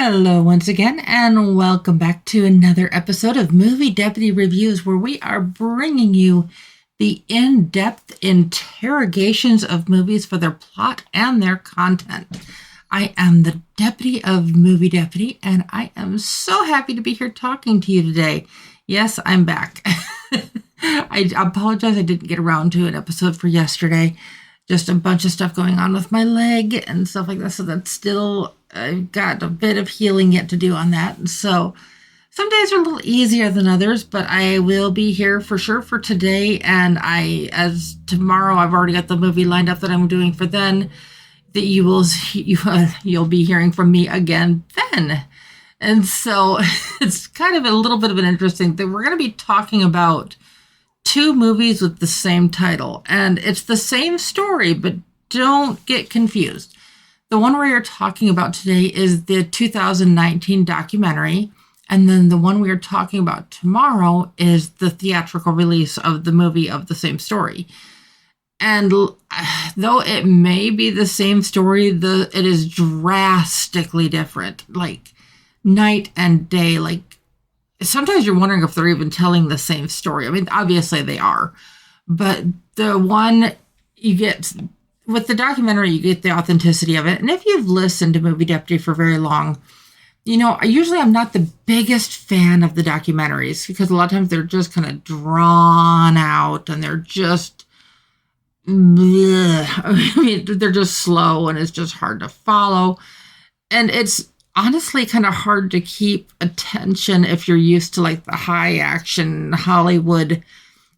Hello once again, and welcome back to another episode of Movie Deputy Reviews, where we are bringing you the in-depth interrogations of movies for their plot and their content. I am the Deputy of Movie Deputy, and I am so happy to be here talking to you today. Yes, I'm back. I apologize I didn't get around to an episode for yesterday. Just a bunch of stuff going on with my leg and stuff like that, so that's still... I've got a bit of healing yet to do on that. So some days are a little easier than others, but I will be here for sure for today. And as tomorrow, I've already got the movie lined up that I'm doing for then, that you'll be hearing from me again then. And so it's kind of a little bit of an interesting thing. We're going to be talking about two movies with the same title, and it's the same story, but don't get confused. The one we are talking about today is the 2019 documentary, and then the one we are talking about tomorrow is the theatrical release of the movie of the same story. And though it may be the same story, it is drastically different, like night and day. Like sometimes you're wondering if they're even telling the same story. I mean, obviously they are, but the one you get... With the documentary, you get the authenticity of it. And if you've listened to Movie Deputy for very long, I'm not the biggest fan of the documentaries because a lot of times they're just kind of drawn out and they're just, bleh. I mean, they're just slow and it's just hard to follow. And it's honestly kind of hard to keep attention if you're used to like the high action Hollywood.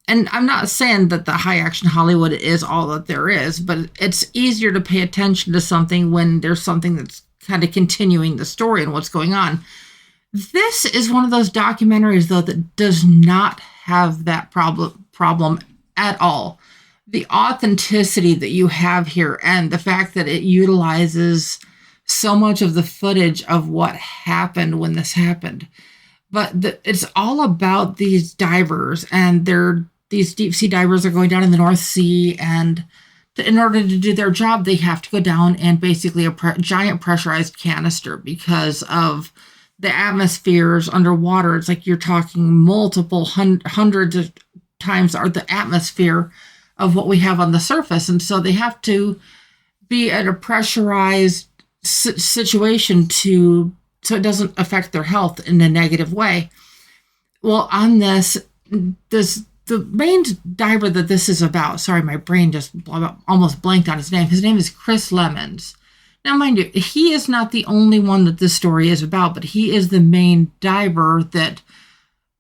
And I'm not saying that the high action Hollywood is all that there is, but it's easier to pay attention to something when there's something that's kind of continuing the story and what's going on. This is one of those documentaries, though, that does not have that problem at all. The authenticity that you have here and the fact that it utilizes so much of the footage of what happened when this happened. But it's all about these divers, and these deep sea divers are going down in the North Sea, and in order to do their job, they have to go down in basically a giant pressurized canister because of the atmospheres underwater. It's like you're talking multiple hundreds of times the atmosphere of what we have on the surface. And so they have to be at a pressurized situation so it doesn't affect their health in a negative way. Well, on the main diver that this is about, sorry, my brain just almost blanked on his name. His name is Chris Lemons. Now, mind you, he is not the only one that this story is about, but he is the main diver that,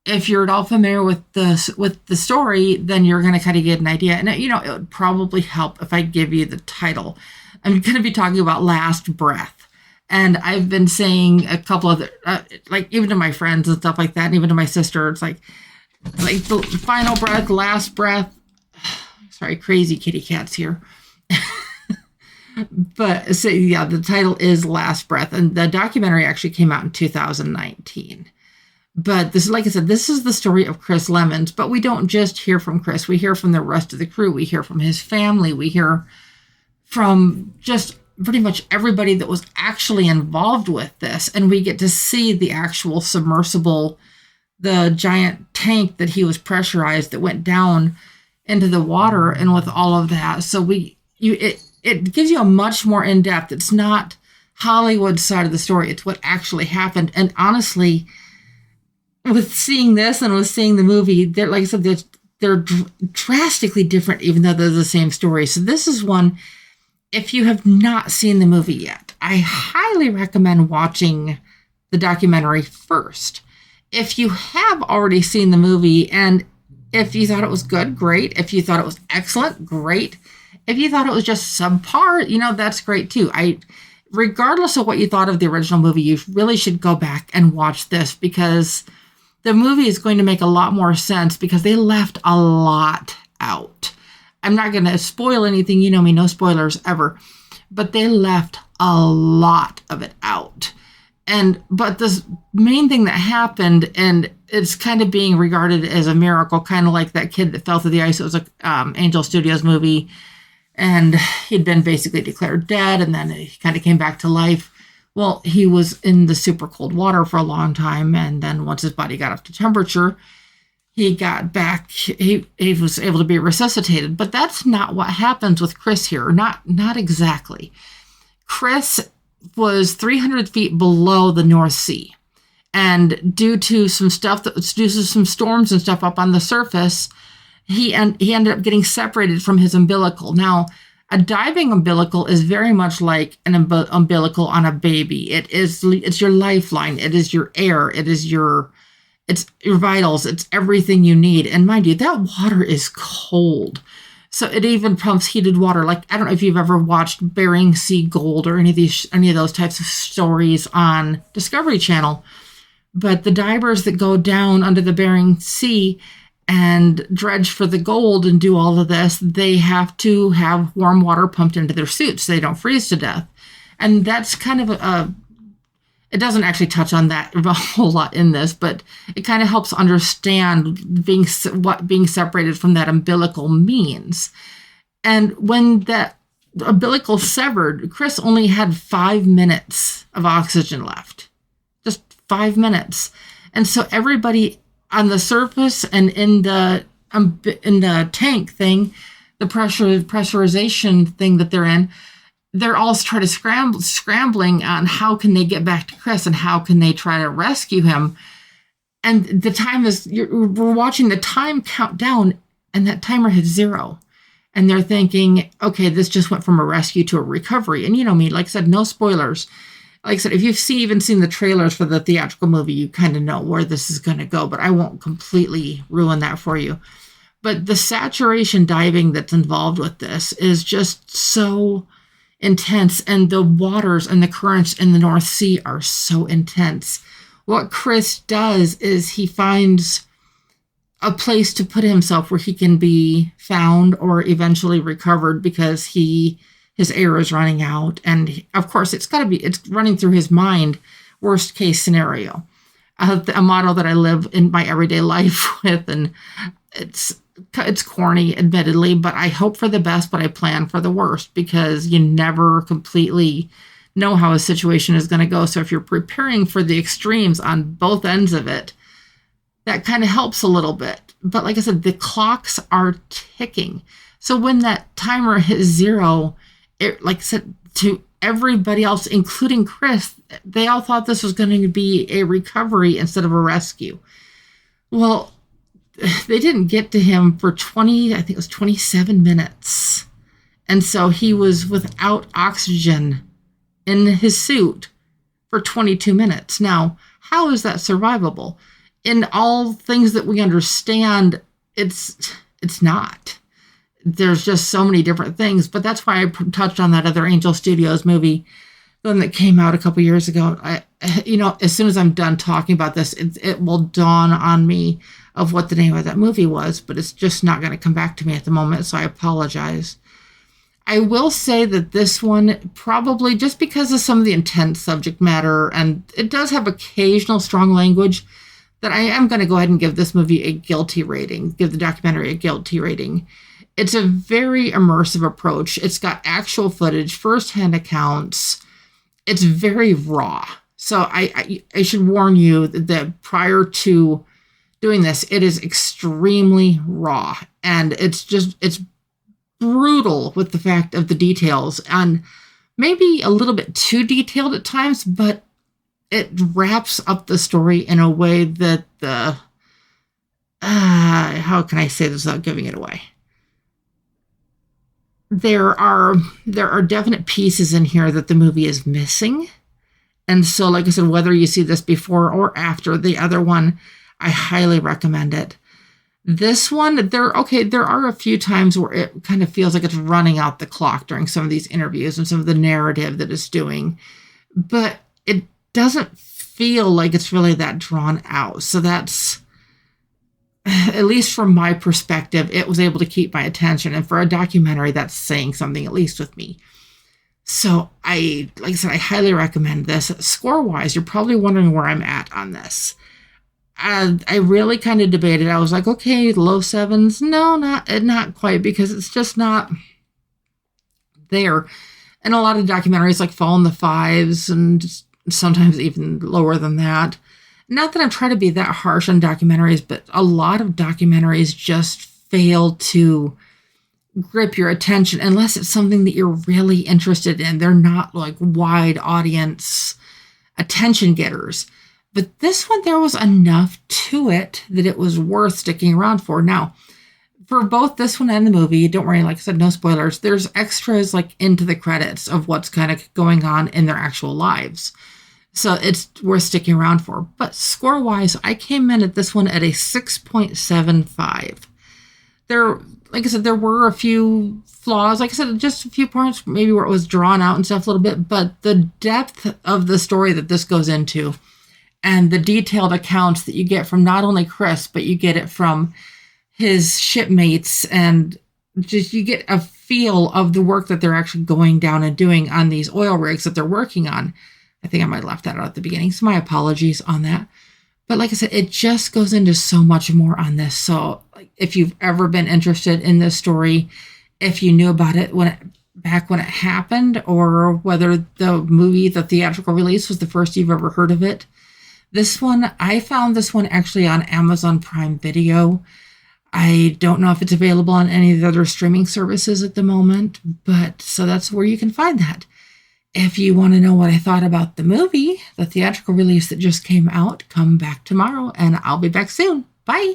if you're at all familiar with the story, then you're going to kind of get an idea. And, it would probably help if I give you the title. I'm going to be talking about Last Breath. And I've been saying a couple of, even to my friends and stuff like that, and even to my sister, it's like the final breath, last breath. Sorry, crazy kitty cats here. But so, yeah, the title is Last Breath, and the documentary actually came out in 2019. But this, like I said, this is the story of Chris Lemons. But we don't just hear from Chris; we hear from the rest of the crew. We hear from his family. We hear from just pretty much everybody that was actually involved with this, and we get to see the actual submersible, the giant tank that he was pressurized that went down into the water, and with all of that. So it gives you a much more in-depth. It's not Hollywood side of the story. It's what actually happened. And honestly, with seeing this and with seeing the movie, like I said, they're drastically different, even though they're the same story. So this is one, if you have not seen the movie yet, I highly recommend watching the documentary first. If you have already seen the movie, and if you thought it was good, great. If you thought it was excellent, great. If you thought it was just subpar, that's great too. Regardless of what you thought of the original movie, you really should go back and watch this, because the movie is going to make a lot more sense because they left a lot out. I'm not going to spoil anything. You know me, no spoilers ever. But they left a lot of it out. But this main thing that happened, and it's kind of being regarded as a miracle, kind of like that kid that fell through the ice. It was a Angel Studios movie, and he'd been basically declared dead, and then he kind of came back to life. Well, he was in the super cold water for a long time, and then once his body got up to temperature, he got back, he was able to be resuscitated. But that's not what happens with Chris here. Not exactly. Chris was 300 feet below the North Sea. And due to some storms and stuff up on the surface, he ended up getting separated from his umbilical. Now, a diving umbilical is very much like an umbilical on a baby. It's your lifeline. It is your air. It's your vitals. It's everything you need. And mind you, that water is cold. So it even pumps heated water. Like, I don't know if you've ever watched Bering Sea Gold or any of those types of stories on Discovery Channel. But the divers that go down under the Bering Sea and dredge for the gold and do all of this, they have to have warm water pumped into their suits so they don't freeze to death. And that's kind of it doesn't actually touch on that a whole lot in this, but it kind of helps understand what being separated from that umbilical means. And when that umbilical severed, Chris only had 5 minutes of oxygen left. Just 5 minutes. And so everybody on the surface and in the tank thing, the pressurization thing that they're in, they're all trying to scrambling on how can they get back to Chris and how can they try to rescue him. And the time we're watching the time count down, and that timer hits 0. And they're thinking, okay, this just went from a rescue to a recovery. And you know me, like I said, no spoilers. Like I said, if you've even seen the trailers for the theatrical movie, you kind of know where this is going to go, but I won't completely ruin that for you. But the saturation diving that's involved with this is just so intense, and the waters and the currents in the North Sea are so intense. What Chris does is he finds a place to put himself where he can be found or eventually recovered because his air is running out. And of course, it's running through his mind, worst case scenario. A model that I live in my everyday life with, and it's corny, admittedly, but I hope for the best, but I plan for the worst, because you never completely know how a situation is going to go. So if you're preparing for the extremes on both ends of it, that kind of helps a little bit. But like I said, the clocks are ticking. So when that timer hits 0, it, like I said, to everybody else, including Chris, they all thought this was going to be a recovery instead of a rescue. Well, they didn't get to him for 27 minutes. And so he was without oxygen in his suit for 22 minutes. Now, how is that survivable? In all things that we understand, it's not. There's just so many different things, but that's why I touched on that other Angel Studios movie, the one that came out a couple years ago. As soon as I'm done talking about this, it will dawn on me of what the name of that movie was, but it's just not going to come back to me at the moment, so I apologize. I will say that this one, probably just because of some of the intense subject matter, and it does have occasional strong language, that I am going to go ahead and give this movie a guilty rating, give the documentary a guilty rating. It's a very immersive approach. It's got actual footage, firsthand accounts. It's very raw. So I should warn you that prior to doing this, it is extremely raw. And it's brutal with the fact of the details, and maybe a little bit too detailed at times, but it wraps up the story in a way that how can I say this without giving it away? There are definite pieces in here that the movie is missing. And so, like I said, whether you see this before or after the other one, I highly recommend it. This one, there are a few times where it kind of feels like it's running out the clock during some of these interviews and some of the narrative that it's doing. But it doesn't feel like it's really that drawn out. So that's, at least from my perspective, it was able to keep my attention. And for a documentary, that's saying something, at least with me. So like I said, I highly recommend this. Score-wise, you're probably wondering where I'm at on this. I really kind of debated. I was like, okay, low 7s. No, not quite, because it's just not there. And a lot of documentaries like fall in the fives and sometimes even lower than that. Not that I'm trying to be that harsh on documentaries, but a lot of documentaries just fail to grip your attention unless it's something that you're really interested in. They're not like wide audience attention getters. But this one, there was enough to it that it was worth sticking around for. Now, for both this one and the movie, don't worry, like I said, no spoilers. There's extras like into the credits of what's kind of going on in their actual lives. So it's worth sticking around for. But score-wise, I came in at this one at a 6.75. Like I said, there were a few flaws. Like I said, just a few points maybe where it was drawn out and stuff a little bit. But the depth of the story that this goes into and the detailed accounts that you get from not only Chris, but you get it from his shipmates, and just you get a feel of the work that they're actually going down and doing on these oil rigs that they're working on. I think I might have left that out at the beginning, so my apologies on that. But like I said, it just goes into so much more on this. So if you've ever been interested in this story, if you knew about it back when it happened, or whether the movie, the theatrical release, was the first you've ever heard of it, this one, I found this one actually on Amazon Prime Video. I don't know if it's available on any of the other streaming services at the moment, but so that's where you can find that. If you want to know what I thought about the movie, the theatrical release that just came out, come back tomorrow and I'll be back soon. Bye.